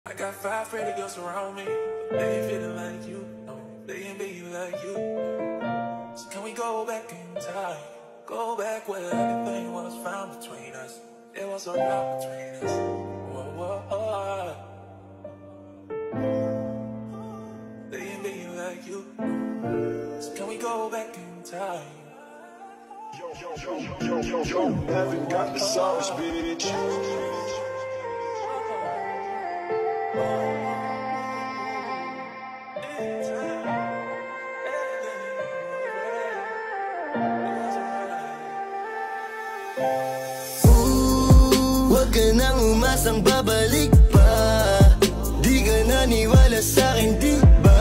I got 5 pretty girls around me, but they ain't feeling like you. No, they ain't be like you. So can we go back in time? Go back where everything was found between us. There was a lot between us. Whoa, whoa, whoa. They ain't be like you. So can we go back in time? Yo, haven't got the sauce, bitch. Huwag ka nang umasang babalik pa. Di ka naniwala sa'kin, di ba?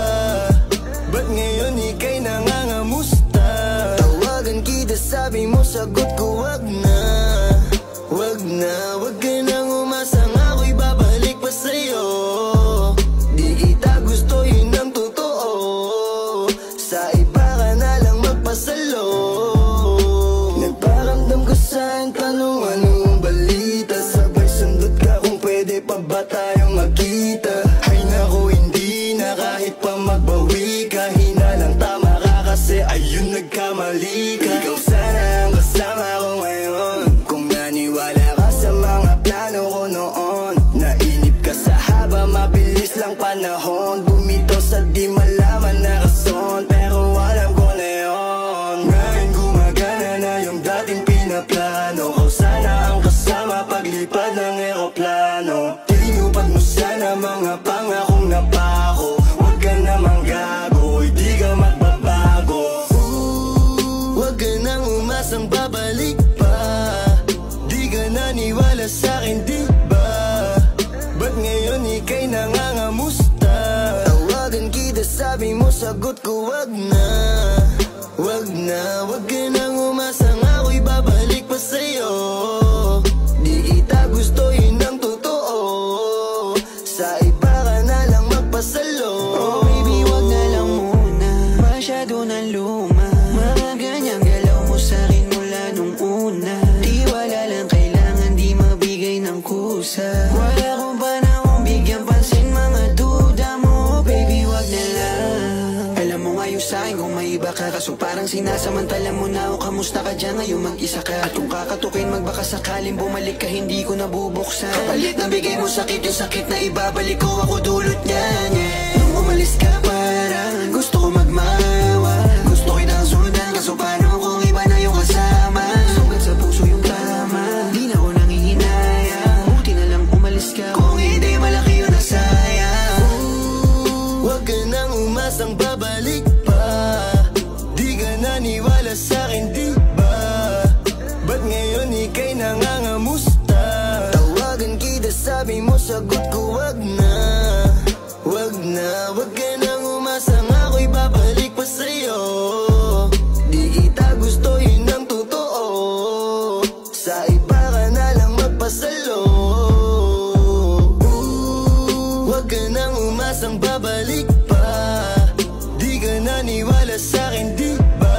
Ba't ngayon ika'y nangangamusta? Tawagan kita, sabi mo, sagot ko wag na. Wag na, wag ka nang umasang ako'y babalik pa sa'yo. Di kita gusto, yun ang totoo. Sa iba ka na lang magpasalo. Nagparamdam ko sa'kin, tanong anong balita. Sabay sundot ka kung pwede pa ba tayong magkita. Ay naku, hindi na kahit pa magbawi ka. Hinalang tama ka kasi ayun nagkamali ka. Ikaw sana ang kasama ko ngayon. Kung naniwala ka sa mga plano ko noon. Nainip ka sa haba, mabilis lang panahon. Bumitaw sa di malaman na rason, pero alam ko na yun. Ngayon gumagana na yung dating pinaplano ko. Sana ang kasama paglipad ng eroplano. Tinupad mo sana mga pangakong napako. Huwag ka namang gago, hindi ka magbabago. Huwag ka nang umasang babalik pa. Di ka naniwala sa'kin, di ba? Ba't ngayon ika'y nangangamusta? Tawagan kita, sabi mo, sagot ko wag na. Wag na, wag ka nang umasang ako'y babalik pa sa'yo. Di kita gusto, yun ang totoo. Sa iba ka na lang magpasalo. Oh baby, wag na lang muna, masyado na luma. Mga ganyang galaw mo sa'kin mula nung una. Di wala lang kailangan, di mabigay ng kusa. Wala kong panahon bigyan pansin mga duda mo. Baby, wag na lang. Alam mo ngayon sa'kin kung may iba ka, kaso parang sinasamantala mo na ako. Kamusta ka dyan ngayon, mag-isa ka? At kung kakatukin magbaka sakaling bumalik ka, hindi ko nabubuksan. Kapalit na bigay mo sakit, yung sakit na ibabalik ko, ako dulot niyan, yeah. Nung umalis ka parang gusto ko magmawa. Gusto kitang sundan, kaso paano kung iba na yung kasama? Sugat sa puso yung tama, di na ako nangihinaya. Buti na lang umalis ka, kung hindi malaki yun na sayang. Huwag ka nang umasang babalik pa. Di ka naniwala sa'kin, di ba? Ba't ngayon ika'y nangangamusta? Tawagan kita, sabi mo, sagot ko wag na. Wag na, wag ka nang umasang ako'y babalik pa sa'yo. Di kita gusto, yun ang totoo. Sa iba ka na lang magpasalo. Huwag ka nang umasang babalik pa. Di ka naniwala sa'kin, di ba?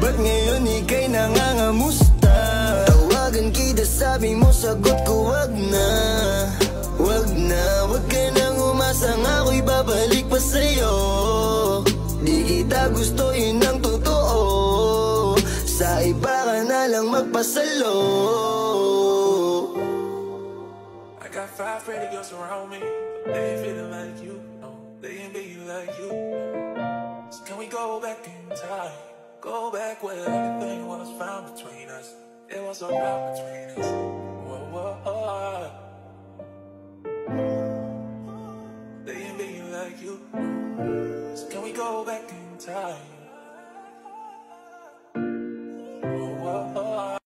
Ba't ngayon ika'y nangangamusta? Tawagan kita, sabi mo, sagot ko wag na. Wag na, wag ka nang umasang ako'y babalik pa sa'yo. Di kita gusto, yun ang totoo. Sa iba ka na lang magpasalo. I got 5 pretty girls around me, but they ain't feeling like you. No, they ain't be like you. So can we go back in time? Go back where everything was found between us. There was a lot between us. Whoa, whoa, whoa. They ain't be like you. So can we go back in time?